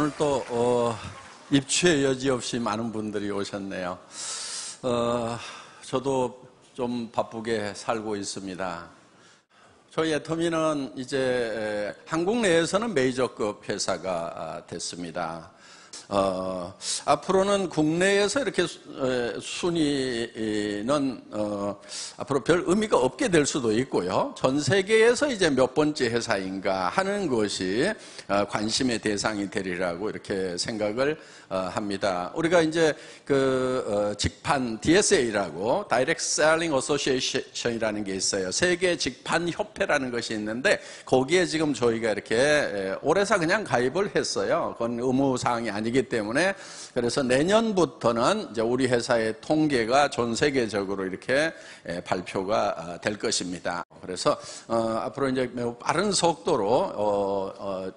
오늘 또 입추의 여지없이 많은 분들이 오셨네요. 저도 좀 바쁘게 살고 있습니다. 저희 애터미는 이제 한국 내에서는 메이저급 회사가 됐습니다. 앞으로는 국내에서 이렇게 순위는 앞으로 별 의미가 없게 될 수도 있고요. 전 세계에서 이제 몇 번째 회사인가 하는 것이 관심의 대상이 되리라고 이렇게 생각을 합니다. 우리가 이제 그 직판 DSA라고 Direct Selling Association이라는 게 있어요. 세계 직판 협회라는 것이 있는데 거기에 지금 저희가 이렇게 올해서 그냥 가입을 했어요. 그건 의무 사항이 아니기 때문에. 그래서 내년부터는 이제 우리 회사의 통계가 전 세계적으로 이렇게 발표가 될 것입니다. 그래서 앞으로 이제 매우 빠른 속도로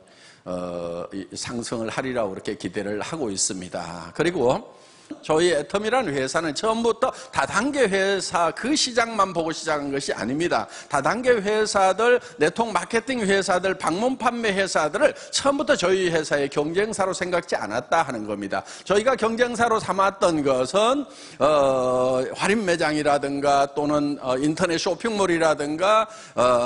상승을 하리라고 그렇게 기대를 하고 있습니다. 그리고 저희 애터미라는 회사는 처음부터 다단계 회사 그 시장만 보고 시작한 것이 아닙니다. 다단계 회사들, 네트워크 마케팅 회사들, 방문 판매 회사들을 처음부터 저희 회사의 경쟁사로 생각지 않았다 하는 겁니다. 저희가 경쟁사로 삼았던 것은 할인 매장이라든가 또는 인터넷 쇼핑몰이라든가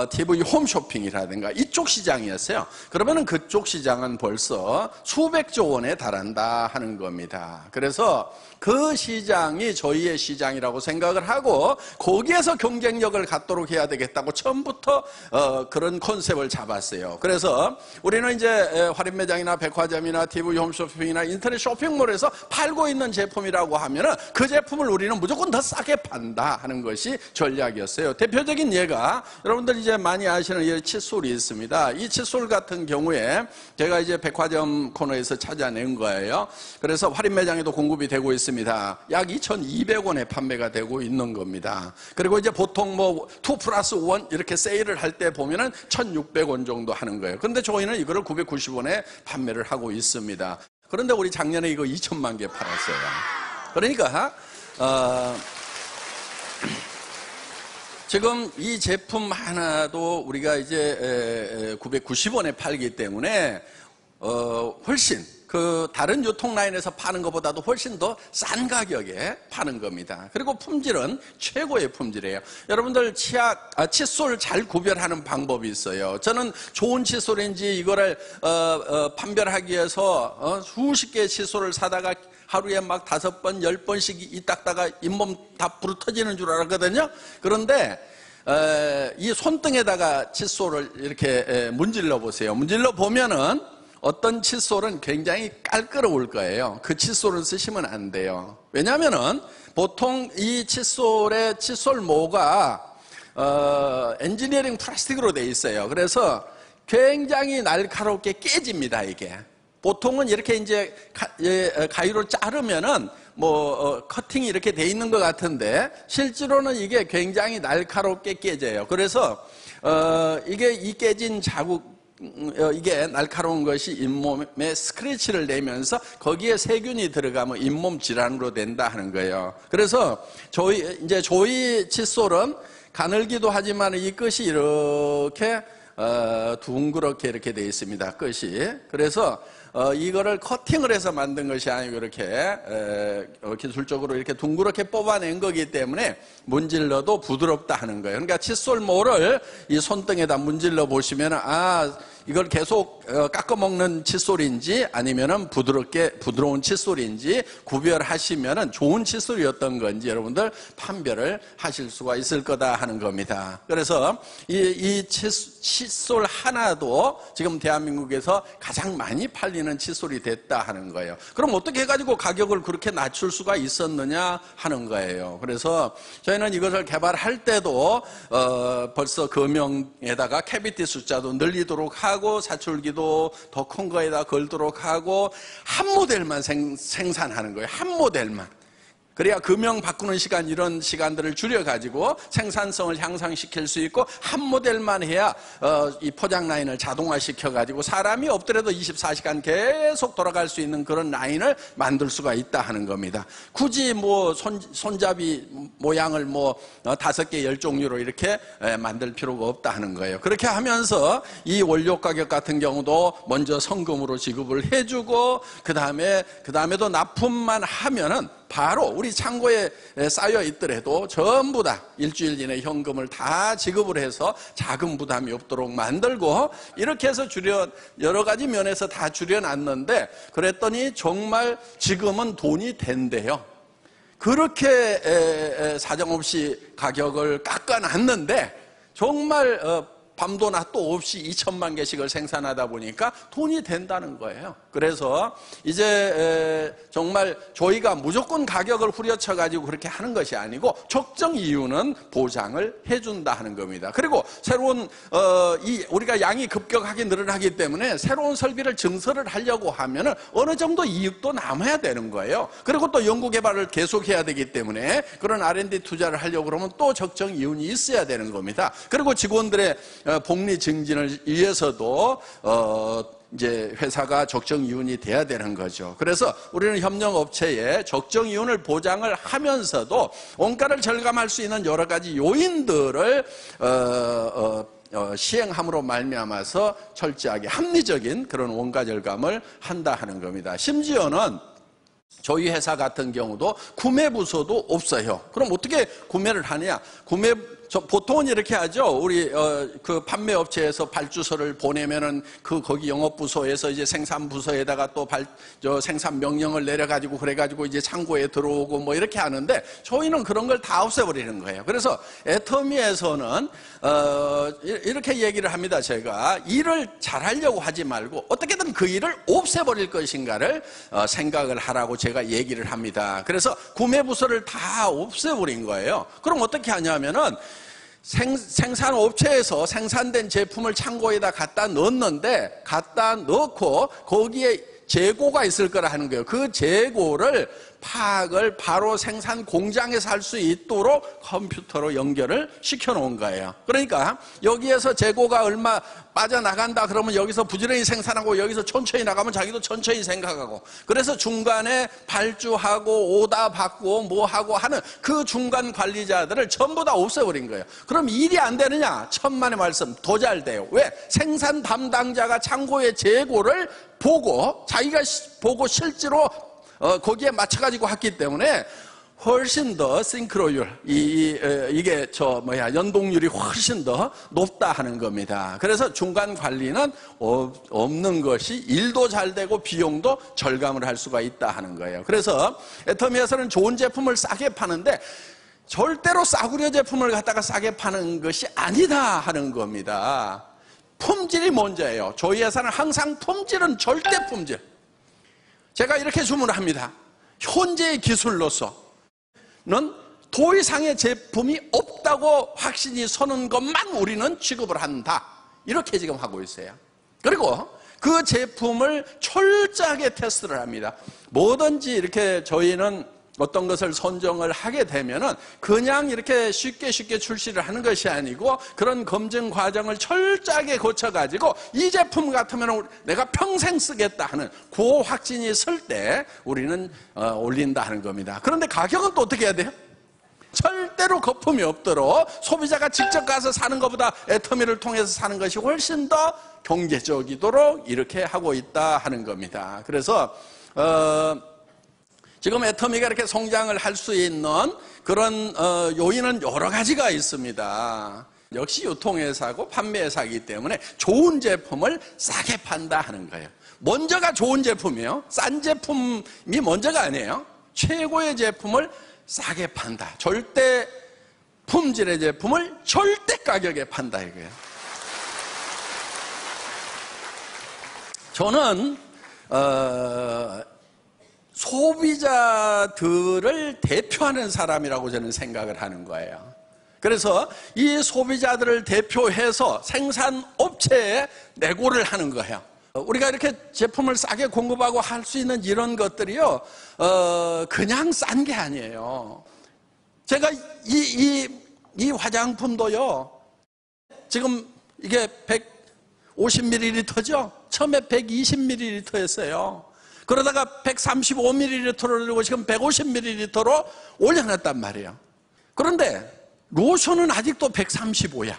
TV 홈쇼핑이라든가 이쪽 시장이었어요. 그러면 그쪽 시장은 벌써 수백조 원에 달한다 하는 겁니다. 그래서 그 시장이 저희의 시장이라고 생각을 하고 거기에서 경쟁력을 갖도록 해야 되겠다고 처음부터 그런 컨셉을 잡았어요. 그래서 우리는 이제 할인 매장이나 백화점이나 TV 홈쇼핑이나 인터넷 쇼핑몰에서 팔고 있는 제품이라고 하면은 그 제품을 우리는 무조건 더 싸게 판다 하는 것이 전략이었어요. 대표적인 예가 여러분들 이제 많이 아시는 이 칫솔이 있습니다. 이 칫솔 같은 경우에 제가 이제 백화점 코너에서 찾아낸 거예요. 그래서 할인 매장에도 공급이 되고 있습니다. 약 2,200원에 판매가 되고 있는 겁니다. 그리고 이제 보통 뭐 2+1 이렇게 세일을 할 때 보면은 1,600원 정도 하는 거예요. 그런데 저희는 이거를 990원에 판매를 하고 있습니다. 그런데 우리 작년에 이거 2천만 개 팔았어요. 그러니까 지금 이 제품 하나도 우리가 이제 990원에 팔기 때문에 훨씬 그 다른 유통 라인에서 파는 것보다도 훨씬 더 싼 가격에 파는 겁니다. 그리고 품질은 최고의 품질이에요. 여러분들 칫솔 잘 구별하는 방법이 있어요. 저는 좋은 칫솔인지 이거를 판별하기 위해서 수십 개의 칫솔을 사다가 하루에 막 5번, 10번씩 이 닦다가 잇몸 다 부러터지는 줄 알았거든요. 그런데 이 손등에다가 칫솔을 이렇게 문질러 보세요. 문질러 보면은 어떤 칫솔은 굉장히 깔끔할 거예요. 그 칫솔을 쓰시면 안 돼요. 왜냐하면은 보통 이 칫솔의 칫솔모가 엔지니어링 플라스틱으로 되어 있어요. 그래서 굉장히 날카롭게 깨집니다. 이게 보통은 이렇게 이제 가위로 자르면은 커팅이 이렇게 돼 있는 것 같은데 실제로는 이게 굉장히 날카롭게 깨져요. 그래서 이게 이 깨진 자국 이게 날카로운 것이 잇몸에 스크래치를 내면서 거기에 세균이 들어가면 잇몸 질환으로 된다 하는 거예요. 그래서 저희 칫솔은 가늘기도 하지만 이 끝이 이렇게 둥그렇게 이렇게 되어 있습니다. 끝이. 그래서 이거를 커팅을 해서 만든 것이 아니고 이렇게 기술적으로 이렇게 둥그렇게 뽑아낸 거기 때문에 문질러도 부드럽다 하는 거예요. 그러니까 칫솔모를 이 손등에다 문질러 보시면 이걸 계속 깎아먹는 칫솔인지 아니면은 부드러운 칫솔인지 구별하시면은 좋은 칫솔이었던 건지 여러분들 판별을 하실 수가 있을 거다 하는 겁니다. 그래서 이 칫솔 하나도 지금 대한민국에서 가장 많이 팔리는 칫솔이 됐다 하는 거예요. 그럼 어떻게 해가지고 가격을 그렇게 낮출 수가 있었느냐 하는 거예요. 그래서 저희는 이것을 개발할 때도 벌써 금형에다가 캐비티 숫자도 늘리도록 하고 사출기도 더 큰 거에다 걸도록 하고 한 모델만 생산하는 거예요. 한 모델만. 그래야 금형 바꾸는 시간, 이런 시간들을 줄여가지고 생산성을 향상시킬 수 있고, 한 모델만 해야 이 포장 라인을 자동화시켜가지고 사람이 없더라도 24시간 계속 돌아갈 수 있는 그런 라인을 만들 수가 있다 하는 겁니다. 굳이 뭐 손잡이 모양을 뭐 5개 10종류로 이렇게 만들 필요가 없다 하는 거예요. 그렇게 하면서 이 원료 가격 같은 경우도 먼저 성금으로 지급을 해주고, 그 다음에도 납품만 하면은 바로 우리 창고에 쌓여 있더라도 전부 다 일주일 이내 현금을 다 지급을 해서 자금 부담이 없도록 만들고, 이렇게 해서 여러 가지 면에서 다 줄여놨는데, 그랬더니 정말 지금은 돈이 된대요. 그렇게 사정없이 가격을 깎아놨는데 정말 밤도 낮도 없이 2천만 개씩을 생산하다 보니까 돈이 된다는 거예요. 그래서 이제 정말 저희가 무조건 가격을 후려쳐가지고 그렇게 하는 것이 아니고, 적정 이유는 보장을 해준다 하는 겁니다. 그리고 새로운 우리가 양이 급격하게 늘어나기 때문에 새로운 설비를 증설을 하려고 하면은 어느 정도 이익도 남아야 되는 거예요. 그리고 또 연구개발을 계속해야 되기 때문에 그런 R&D 투자를 하려고 그러면 또 적정 이윤이 있어야 되는 겁니다. 그리고 직원들의 복리 증진을 위해서도 이제 회사가 적정 이윤이 돼야 되는 거죠. 그래서 우리는 협력업체에 적정 이윤을 보장을 하면서도 원가를 절감할 수 있는 여러 가지 요인들을 시행함으로 말미암아서 철저하게 합리적인 그런 원가 절감을 한다 하는 겁니다. 심지어는 저희 회사 같은 경우도 구매 부서도 없어요. 그럼 어떻게 구매를 하냐? 보통은 이렇게 하죠. 우리 그 판매 업체에서 발주서를 보내면은 거기 영업 부서에서 이제 생산 부서에다가 또 생산 명령을 내려가지고 그래가지고 이제 창고에 들어오고 뭐 이렇게 하는데, 저희는 그런 걸 다 없애버리는 거예요. 그래서 애터미에서는 이렇게 얘기를 합니다. 제가 일을 잘하려고 하지 말고 어떻게든 그 일을 없애버릴 것인가를 생각을 하라고 제가 얘기를 합니다. 그래서 구매 부서를 다 없애버린 거예요. 그럼 어떻게 하냐면은 생산업체에서 생산된 제품을 창고에다 갖다 넣었는데, 갖다 넣고 거기에 재고가 있을 거라 하는 거예요. 그 재고를 파악을 바로 생산 공장에서 할 수 있도록 컴퓨터로 연결을 시켜 놓은 거예요. 그러니까 여기에서 재고가 얼마 빠져나간다 그러면 여기서 부지런히 생산하고, 여기서 천천히 나가면 자기도 천천히 생각하고, 그래서 중간에 발주하고 오다 받고 뭐 하고 하는 그 중간 관리자들을 전부 다 없애버린 거예요. 그럼 일이 안 되느냐? 천만의 말씀, 더 잘 돼요. 왜? 생산 담당자가 창고의 재고를 보고, 자기가 보고 실제로 거기에 맞춰가지고 했기 때문에 훨씬 더 싱크로율, 이게 연동률이 훨씬 더 높다 하는 겁니다. 그래서 중간 관리는 없는 것이 일도 잘 되고 비용도 절감을 할 수가 있다 하는 거예요. 그래서 애터미에서는 좋은 제품을 싸게 파는데 절대로 싸구려 제품을 갖다가 싸게 파는 것이 아니다 하는 겁니다. 품질이 먼저예요. 저희 회사는 항상 품질은 절대 품질. 제가 이렇게 주문을 합니다. 현재의 기술로서는 더 이상의 제품이 없다고 확신이 서는 것만 우리는 취급을 한다. 이렇게 지금 하고 있어요. 그리고 그 제품을 철저하게 테스트를 합니다. 뭐든지 이렇게 저희는 어떤 것을 선정을 하게 되면은 그냥 이렇게 쉽게 출시를 하는 것이 아니고, 그런 검증 과정을 철저하게 거쳐가지고 이 제품 같으면 내가 평생 쓰겠다 하는 그 확신이 설 때 우리는 올린다 하는 겁니다. 그런데 가격은 또 어떻게 해야 돼요? 절대로 거품이 없도록 소비자가 직접 가서 사는 것보다 애터미를 통해서 사는 것이 훨씬 더 경제적이도록 이렇게 하고 있다 하는 겁니다. 그래서 지금 애터미가 이렇게 성장을 할 수 있는 그런 요인은 여러 가지가 있습니다. 역시 유통회사고 판매회사이기 때문에 좋은 제품을 싸게 판다 하는 거예요. 먼저가 좋은 제품이에요. 싼 제품이 먼저가 아니에요. 최고의 제품을 싸게 판다. 절대 품질의 제품을 절대 가격에 판다 이거예요. 저는 소비자들을 대표하는 사람이라고 저는 생각을 하는 거예요. 그래서 이 소비자들을 대표해서 생산업체에 내고를 하는 거예요. 우리가 이렇게 제품을 싸게 공급하고 할 수 있는 이런 것들이요, 그냥 싼 게 아니에요. 제가 이 화장품도요, 지금 이게 150ml죠? 처음에 120ml였어요. 그러다가 135ml로 들고 지금 150ml로 올려놨단 말이에요. 그런데 로션은 아직도 135야.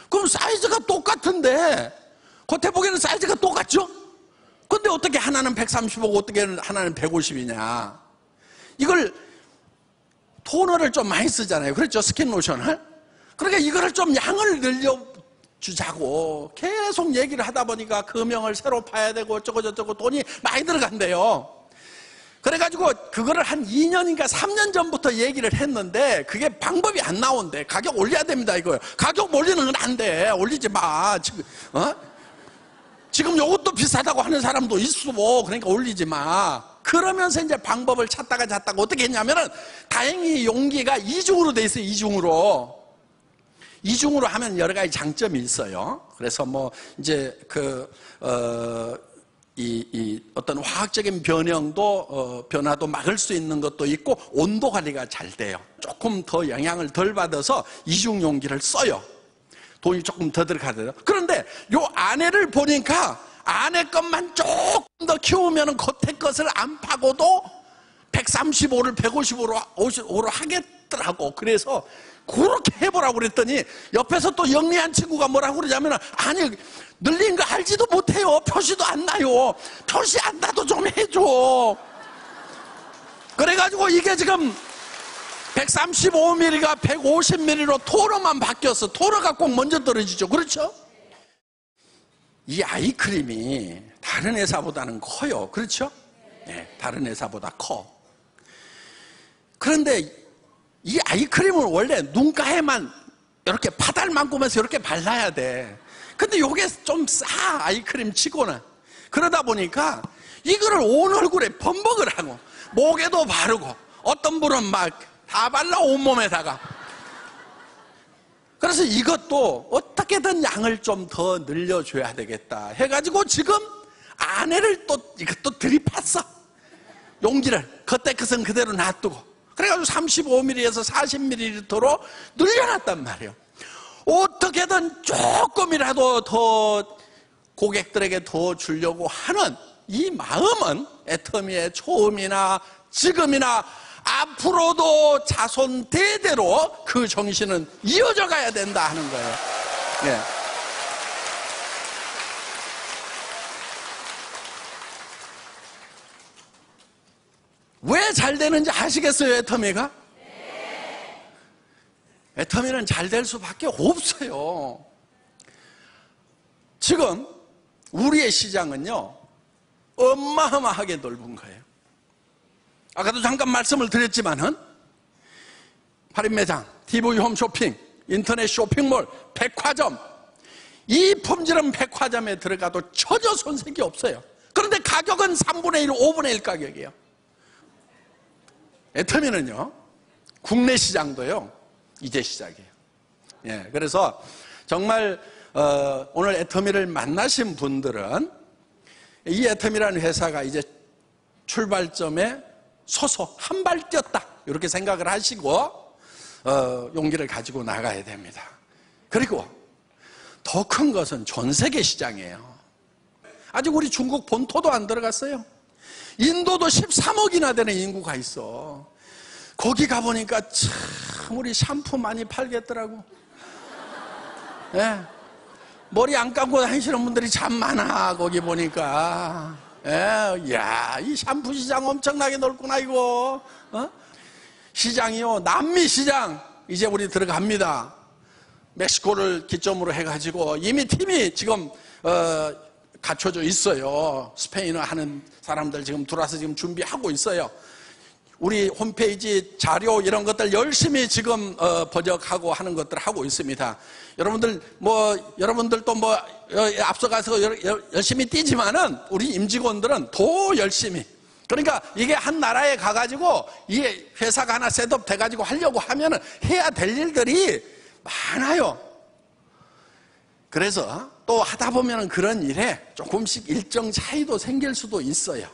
그럼 사이즈가 똑같은데, 겉에 보기에는 사이즈가 똑같죠? 근데 어떻게 하나는 135고 어떻게 하나는 150이냐. 이걸 토너를 좀 많이 쓰잖아요. 그렇죠? 스킨 로션을. 그러니까 이거를 좀 양을 늘려주자고 계속 얘기를 하다 보니까 금형을 새로 파야 되고 어쩌고저쩌고 돈이 많이 들어간대요. 그래가지고 그거를 한 2년인가 3년 전부터 얘기를 했는데 그게 방법이 안 나온대. 가격 올려야 됩니다 이거요. 가격 올리는 건 안 돼. 올리지 마. 지금 요것도 비싸다고 하는 사람도 있어. 그러니까 올리지 마. 그러면서 이제 방법을 찾다가 어떻게 했냐면은 다행히 용기가 이중으로 돼 있어요. 이중으로 하면 여러 가지 장점이 있어요. 그래서 뭐 이제 어떤 화학적인 변화도 막을 수 있는 것도 있고 온도 관리가 잘 돼요. 조금 더 영향을 덜 받아서 이중 용기를 써요. 돈이 조금 더 들어가더라고요. 그런데 요 안에를 보니까 안에 것만 조금 더 키우면 겉에 것을 안 파고도 135를 155로 하겠더라고. 그래서 그렇게 해보라고 그랬더니 옆에서 또 영리한 친구가 뭐라고 그러냐면, 아니 늘린 거 알지도 못해요. 표시도 안 나요. 표시 안 나도 좀 해줘. 그래가지고 이게 지금 135ml가 150ml로 토너만 바뀌었어. 토너가 꼭 먼저 떨어지죠. 그렇죠? 이 아이크림이 다른 회사보다는 커요. 그렇죠? 네, 다른 회사보다 커. 그런데 이 아이크림은 원래 눈가에만 이렇게 파달만큼에서 이렇게 발라야 돼. 근데 이게 좀 싸, 아이크림 치고는. 그러다 보니까 이거를 온 얼굴에 범벅을 하고 목에도 바르고 어떤 분은 막 다 발라 온몸에다가. 그래서 이것도 어떻게든 양을 좀 더 늘려줘야 되겠다 해가지고 지금 안에를 이것도 들이팠어. 용기를 겉에 것은 그대로 놔두고 그래가지고 35ml에서 40ml로 늘려놨단 말이에요. 어떻게든 조금이라도 더 고객들에게 더 주려고 하는 이 마음은 애터미의 처음이나 지금이나 앞으로도 자손 대대로 그 정신은 이어져 가야 된다 하는 거예요. 예. 왜 잘 되는지 아시겠어요, 애터미가? 네. 애터미는 잘 될 수밖에 없어요. 지금 우리의 시장은요, 어마어마하게 넓은 거예요. 아까도 잠깐 말씀을 드렸지만은 할인매장, TV 홈쇼핑, 인터넷 쇼핑몰, 백화점, 이 품질은 백화점에 들어가도 전혀 손색이 없어요. 그런데 가격은 3분의 1, 5분의 1 가격이에요. 애터미는요, 국내 시장도요, 이제 시작이에요. 예, 그래서 정말 오늘 애터미를 만나신 분들은 이 애터미라는 회사가 이제 출발점에 서서 한 발 뛰었다 이렇게 생각을 하시고 용기를 가지고 나가야 됩니다. 그리고 더 큰 것은 전 세계 시장이에요. 아직 우리 중국 본토도 안 들어갔어요. 인도도 13억이나 되는 인구가 있어. 거기 가보니까 참 우리 샴푸 많이 팔겠더라고. 예. 머리 안 감고 다니시는 분들이 참 많아. 거기 보니까. 예. 야, 이 샴푸 시장 엄청나게 넓구나 이거. 시장이요, 남미 시장 이제 우리 들어갑니다. 멕시코를 기점으로 해가지고 이미 팀이 지금 갖춰져 있어요. 스페인어 하는 사람들 지금 들어와서 지금 준비하고 있어요. 우리 홈페이지 자료 이런 것들 열심히 지금 번역하고 하는 것들 하고 있습니다. 여러분들도 앞서가서 열심히 뛰지만은 우리 임직원들은 더 열심히. 그러니까 이게 한 나라에 가가지고 이게 회사가 하나 셋업 돼가지고 하려고 하면은 해야 될 일들이 많아요. 그래서 또 하다 보면 그런 일에 조금씩 일정 차이도 생길 수도 있어요.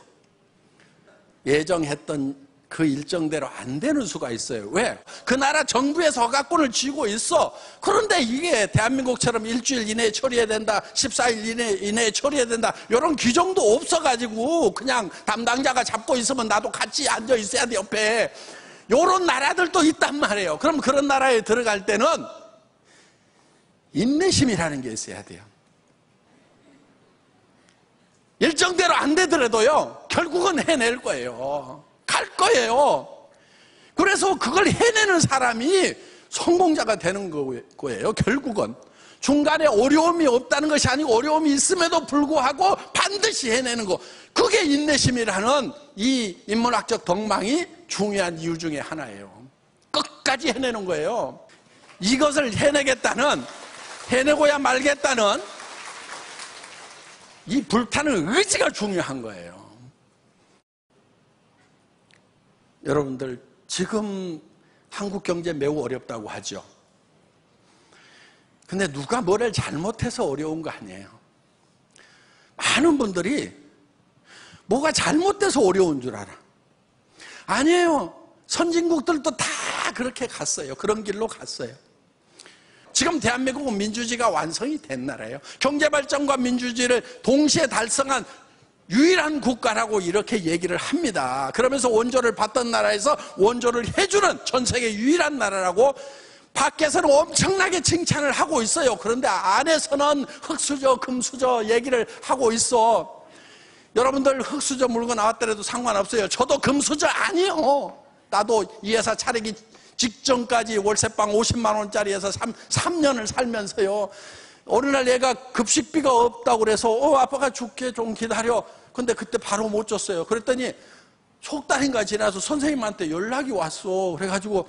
예정했던 그 일정대로 안 되는 수가 있어요. 왜? 그 나라 정부에서 허가권을 쥐고 있어. 그런데 이게 대한민국처럼 일주일 이내에 처리해야 된다, 14일 이내에 처리해야 된다, 이런 규정도 없어가지고 그냥 담당자가 잡고 있으면 나도 같이 앉아 있어야 돼, 옆에. 이런 나라들도 있단 말이에요. 그럼 그런 나라에 들어갈 때는 인내심이라는 게 있어야 돼요. 일정대로 안 되더라도요, 결국은 해낼 거예요. 갈 거예요. 그래서 그걸 해내는 사람이 성공자가 되는 거예요. 결국은 중간에 어려움이 없다는 것이 아니고 어려움이 있음에도 불구하고 반드시 해내는 거, 그게 인내심이라는 이 인문학적 덕망이 중요한 이유 중에 하나예요. 끝까지 해내는 거예요. 이것을 해내겠다는, 해내고야 말겠다는 이 불타는 의지가 중요한 거예요. 여러분들, 지금 한국 경제 매우 어렵다고 하죠. 근데 누가 뭐를 잘못해서 어려운 거 아니에요. 많은 분들이 뭐가 잘못돼서 어려운 줄 알아. 아니에요. 선진국들도 다 그렇게 갔어요. 그런 길로 갔어요. 지금 대한민국은 민주주의가 완성이 된 나라예요. 경제발전과 민주주의를 동시에 달성한 유일한 국가라고 이렇게 얘기를 합니다. 그러면서 원조를 받던 나라에서 원조를 해주는 전 세계 유일한 나라라고 밖에서는 엄청나게 칭찬을 하고 있어요. 그런데 안에서는 흙수저, 금수저 얘기를 하고 있어. 여러분들 흙수저 물고 나왔더라도 상관없어요. 저도 금수저 아니에요. 나도 이 회사 차리기 직전까지 월세방 50만 원짜리에서 3년을 살면서요, 어느 날 얘가 급식비가 없다고 그래서 아빠가 줄게, 좀 기다려. 근데 그때 바로 못 줬어요. 그랬더니 석 달인가 지나서 선생님한테 연락이 왔어. 그래가지고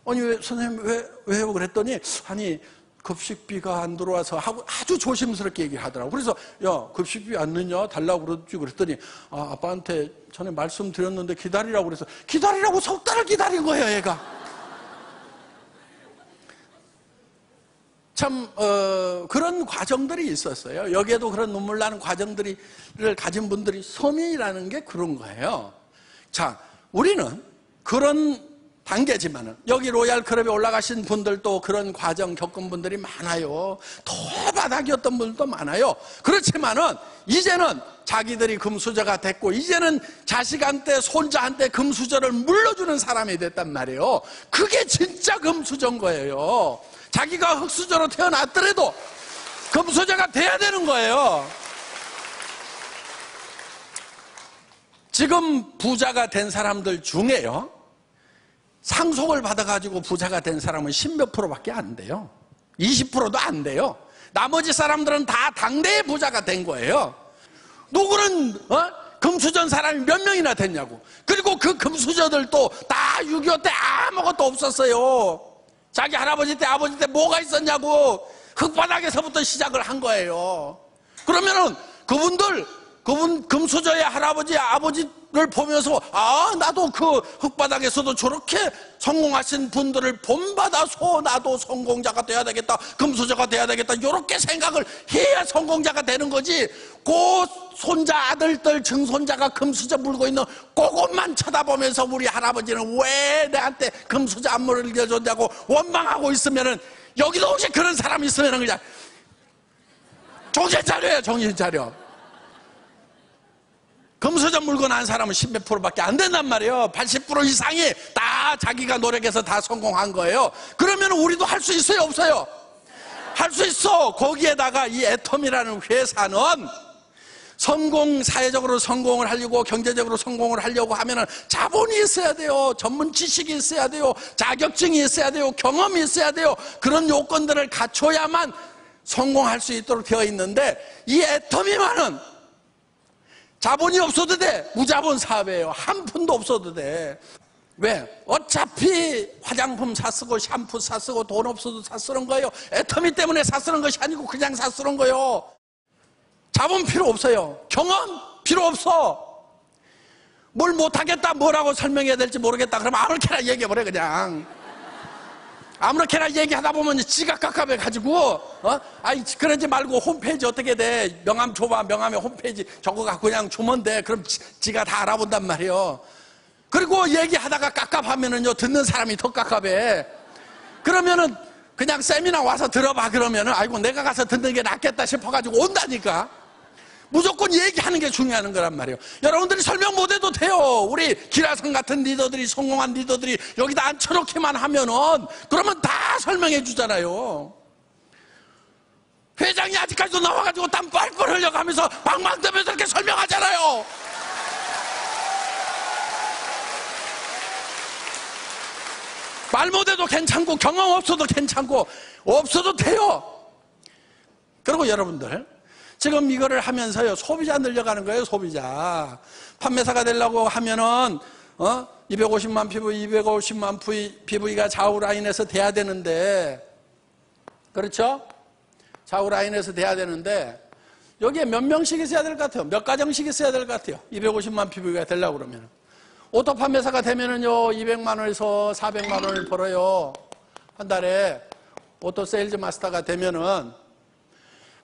아니 왜 선생님 왜요? 그랬더니 아니 급식비가 안 들어와서 하고 아주 조심스럽게 얘기하더라고. 그래서 야, 급식비 안 넣냐? 달라고 그러지. 그랬더니 아빠한테 전에 말씀드렸는데 기다리라고 그래서 기다리라고 석 달을 기다린 거예요, 얘가. 참 그런 과정들이 있었어요. 여기에도 그런 눈물 나는 과정들을 가진 분들이, 서민이라는 게 그런 거예요. 자, 우리는 그런 단계지만은 여기 로얄 클럽에 올라가신 분들도 그런 과정 겪은 분들이 많아요. 더 바닥이었던 분들도 많아요. 그렇지만은 이제는 자기들이 금수저가 됐고, 이제는 자식한테 손자한테 금수저를 물려주는 사람이 됐단 말이에요. 그게 진짜 금수저인 거예요. 자기가 흙수저로 태어났더라도 금수저가 돼야 되는 거예요. 지금 부자가 된 사람들 중에요, 상속을 받아가지고 부자가 된 사람은 10몇 프로밖에 안 돼요. 20%도 안 돼요. 나머지 사람들은 다 당대의 부자가 된 거예요. 누구는 금수저인 사람이 몇 명이나 됐냐고. 그리고 그 금수저들도 다 6.25 때 아무것도 없었어요. 자기 할아버지 때, 아버지 때 뭐가 있었냐고. 흙바닥에서부터 시작을 한 거예요. 그러면은 그분 금수저의 할아버지, 아버지를 보면서 나도 그 흙바닥에서도 저렇게 성공하신 분들을 본받아서 나도 성공자가 돼야 되겠다, 금수저가 돼야 되겠다, 이렇게 생각을 해야 성공자가 되는 거지. 그 손자, 아들들, 증손자가 금수저 물고 있는 그것만 쳐다보면서 우리 할아버지는 왜 내한테 금수저 안 물려줬냐고 원망하고 있으면은, 여기도 혹시 그런 사람이 있으면은 그냥 정신 차려요, 정신 차려. 금수저 물고 난 사람은 10몇 프로밖에 안 된단 말이에요. 80% 이상이 다 자기가 노력해서 다 성공한 거예요. 그러면 우리도 할 수 있어요, 없어요? 할 수 있어. 거기에다가 이 애텀이라는 회사는 사회적으로 성공을 하려고, 경제적으로 성공을 하려고 하면은 자본이 있어야 돼요. 전문 지식이 있어야 돼요. 자격증이 있어야 돼요. 경험이 있어야 돼요. 그런 요건들을 갖춰야만 성공할 수 있도록 되어 있는데, 이 애텀이만은 자본이 없어도 돼. 무자본 사업이에요. 한 푼도 없어도 돼. 왜? 어차피 화장품 사쓰고 샴푸 사쓰고 돈 없어도 사쓰는 거예요. 애터미 때문에 사쓰는 것이 아니고 그냥 사쓰는 거예요. 자본 필요 없어요. 경험 필요 없어. 뭘 못하겠다, 뭐라고 설명해야 될지 모르겠다 그러면 아무렇게나 얘기해버려. 그냥 아무렇게나 얘기하다 보면 지가 깝깝해가지고, 아이, 그러지 말고 홈페이지 어떻게 돼? 명함 줘봐. 명함에 홈페이지 저거 갖고 그냥 주면 돼. 그럼 지가 다 알아본단 말이에요. 그리고 얘기하다가 깝깝하면은요, 듣는 사람이 더 깝깝해. 그러면은 그냥 세미나 와서 들어봐. 그러면은, 아이고, 내가 가서 듣는 게 낫겠다 싶어가지고 온다니까. 무조건 얘기하는 게 중요한 거란 말이에요. 여러분들이 설명 못해도 돼요. 우리 기라성 같은 리더들이, 성공한 리더들이 여기다 앉혀놓기만 하면은 그러면 다 설명해 주잖아요. 회장이 아직까지도 나와가지고 땀 뻘뻘 흘려가면서 방방 뜨면서 이렇게 설명하잖아요. 말 못해도 괜찮고 경험 없어도 괜찮고 없어도 돼요. 그리고 여러분들 지금 이거를 하면서요, 소비자 늘려가는 거예요. 소비자 판매사가 되려고 하면은 250만 PV, 250만 PV가 좌우 라인에서 돼야 되는데, 그렇죠? 좌우 라인에서 돼야 되는데 여기에 몇 명씩 있어야 될 것 같아요? 몇 가정씩 있어야 될 것 같아요? 250만 PV가 되려고 그러면 오토 판매사가 되면은요 200만 원에서 400만 원을 벌어요. 한 달에 오토 세일즈 마스터가 되면은.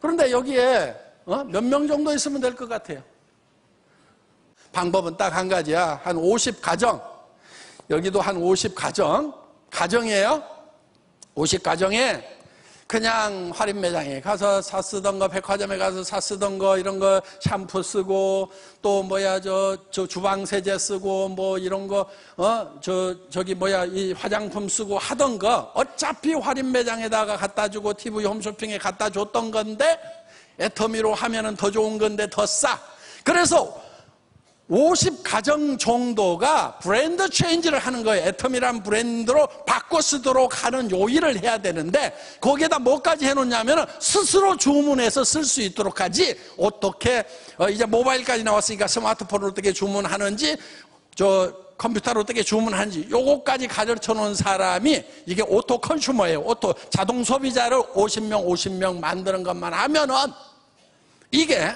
그런데 여기에 몇 명 정도 있으면 될 것 같아요? 방법은 딱 한 가지야. 한 50가정. 여기도 한 50가정. 가정이에요. 50가정에 그냥 할인 매장에 가서 사 쓰던 거, 백화점에 가서 사 쓰던 거, 이런 거 샴푸 쓰고, 또 저 주방 세제 쓰고, 뭐 이런 거, 이 화장품 쓰고 하던 거, 어차피 할인 매장에다가 갖다 주고, TV 홈쇼핑에 갖다 줬던 건데, 애터미로 하면은 더 좋은 건데 더 싸. 그래서 50가정 정도가 브랜드 체인지를 하는 거예요. 애터미란 브랜드로 바꿔 쓰도록 하는 요일을 해야 되는데, 거기에다 뭐까지 해놓냐면 스스로 주문해서 쓸 수 있도록 하지. 어떻게 이제 모바일까지 나왔으니까 스마트폰으로 어떻게 주문하는지, 컴퓨터로 어떻게 주문하는지 요거까지 가르쳐 놓은 사람이, 이게 오토 컨슈머예요. 오토 자동 소비자를 50명 만드는 것만 하면은 이게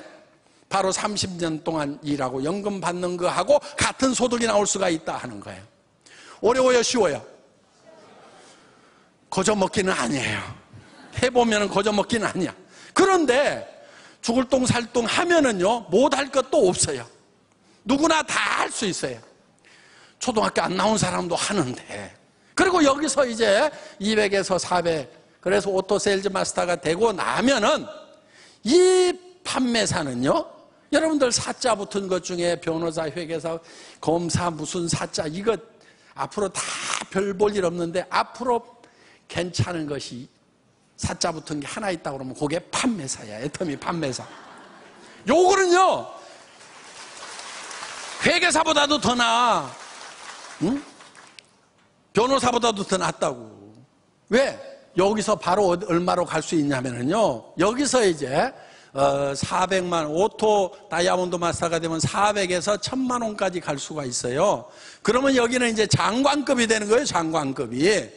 바로 30년 동안 일하고 연금 받는 거하고 같은 소득이 나올 수가 있다 하는 거예요. 어려워요, 쉬워요? 거저먹기는 아니에요. 해보면 거저먹기는 아니야. 그런데 죽을 똥 살 똥 하면은요 못할 것도 없어요. 누구나 다 할 수 있어요. 초등학교 안 나온 사람도 하는데. 그리고 여기서 이제 200에서 400, 그래서 오토 세일즈 마스터가 되고 나면은 이 판매사는요, 여러분들 사자 붙은 것 중에 변호사, 회계사, 검사, 무슨 사자, 이거 앞으로 다 별 볼 일 없는데 앞으로 괜찮은 것이 사자 붙은 게 하나 있다고 그러면 그게 판매사야. 애터미 판매사. 요거는요 회계사보다도 더 나아. 응? 변호사보다도 더 낫다고. 왜? 여기서 바로 얼마로 갈 수 있냐면요, 여기서 이제 400만, 오토 다이아몬드 마스터가 되면 400에서 1000만 원까지 갈 수가 있어요. 그러면 여기는 이제 장관급이 되는 거예요. 장관급이.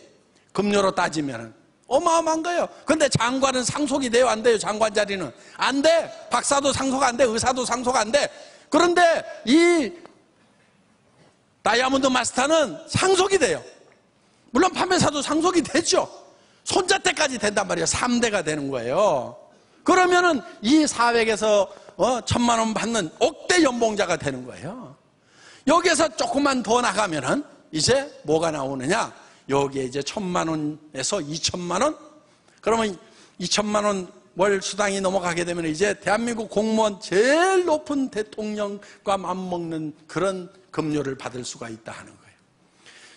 급료로 따지면 어마어마한 거예요. 근데 장관은 상속이 돼요, 안 돼요? 장관 자리는 안 돼. 박사도 상속 안 돼. 의사도 상속 안 돼. 그런데 이 다이아몬드 마스터는 상속이 돼요. 물론 판매사도 상속이 되죠. 손자 때까지 된단 말이에요. 3대가 되는 거예요. 그러면은 이 400에서 1000만 원 받는 억대 연봉자가 되는 거예요. 여기에서 조금만 더 나가면은 이제 뭐가 나오느냐? 여기에 이제 1000만 원에서 2000만 원? 그러면 2000만 원 월 수당이 넘어가게 되면 이제 대한민국 공무원 제일 높은 대통령과 맞먹는 그런 급료를 받을 수가 있다 하는 거예요.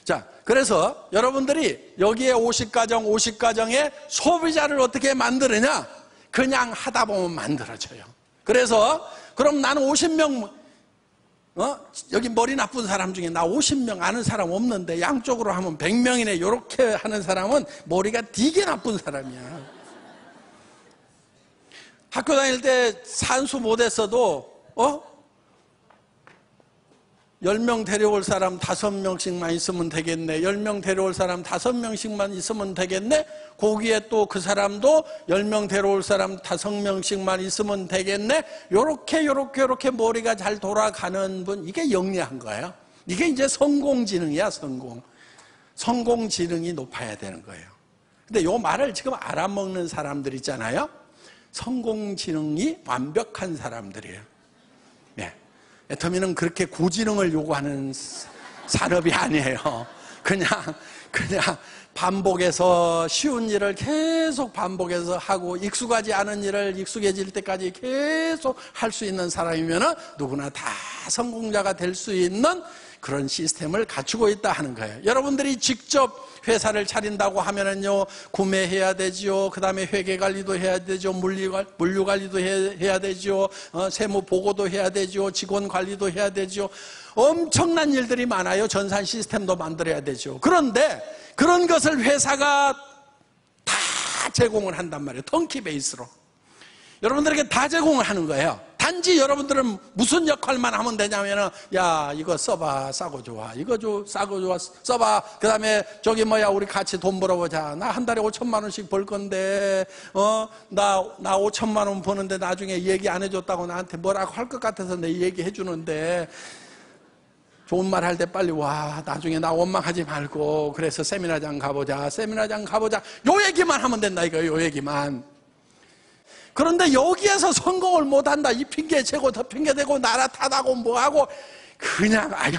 자, 그래서 여러분들이 여기에 50가정에 소비자를 어떻게 만드느냐? 그냥 하다 보면 만들어져요. 그래서 그럼 나는 50명, 여기 머리 나쁜 사람 중에 나 50명 아는 사람 없는데 양쪽으로 하면 100명이네. 이렇게 하는 사람은 머리가 되게 나쁜 사람이야. 학교 다닐 때 산수 못했어도 10명 데려올 사람 5명씩만 있으면 되겠네. 10명 데려올 사람 5명씩만 있으면 되겠네. 거기에 또 그 사람도 10명 데려올 사람 5명씩만 있으면 되겠네. 요렇게 머리가 잘 돌아가는 분, 이게 영리한 거예요. 이게 이제 성공지능이야, 성공지능이 높아야 되는 거예요. 근데 요 말을 지금 알아먹는 사람들 있잖아요. 성공지능이 완벽한 사람들이에요. 네. 애터미는 그렇게 고지능을 요구하는 산업이 아니에요. 그냥 반복해서 쉬운 일을 계속 반복해서 하고 익숙하지 않은 일을 익숙해질 때까지 계속 할 수 있는 사람이면 누구나 다 성공자가 될 수 있는 그런 시스템을 갖추고 있다 하는 거예요. 여러분들이 직접 회사를 차린다고 하면은요, 구매해야 되죠. 그 다음에 회계관리도 해야 되죠. 물류관리도 해야 되죠. 세무 보고도 해야 되죠. 직원관리도 해야 되죠. 엄청난 일들이 많아요. 전산 시스템도 만들어야 되죠. 그런데 그런 것을 회사가 다 제공을 한단 말이에요. 턴키 베이스로. 여러분들에게 다 제공을 하는 거예요. 단지 여러분들은 무슨 역할만 하면 되냐면은, 야, 이거 써봐. 싸고 좋아. 이거 싸고 좋아. 써봐. 그 다음에 저기 우리 같이 돈 벌어보자. 나 한 달에 5천만 원씩 벌 건데, 나 5천만 원 버는데 나중에 얘기 안 해줬다고 나한테 뭐라고 할 것 같아서 내 얘기 해주는데, 좋은 말 할 때 빨리 와. 나중에 나 원망하지 말고. 그래서 세미나장 가보자. 요 얘기만 하면 된다, 이거, 요 얘기만. 그런데 여기에서 성공을 못한다. 이 핑계 재고 더 핑계 대고 나라 탓하고 뭐하고 그냥 아이고.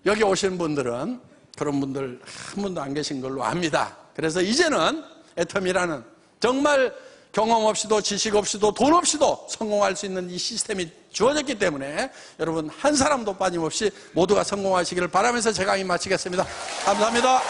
여기 오신 분들은 그런 분들 한 분도 안 계신 걸로 압니다. 그래서 이제는 애터미라는 정말 경험 없이도 지식 없이도 돈 없이도 성공할 수 있는 이 시스템이 주어졌기 때문에 여러분 한 사람도 빠짐없이 모두가 성공하시기를 바라면서 제 강의 마치겠습니다. 감사합니다.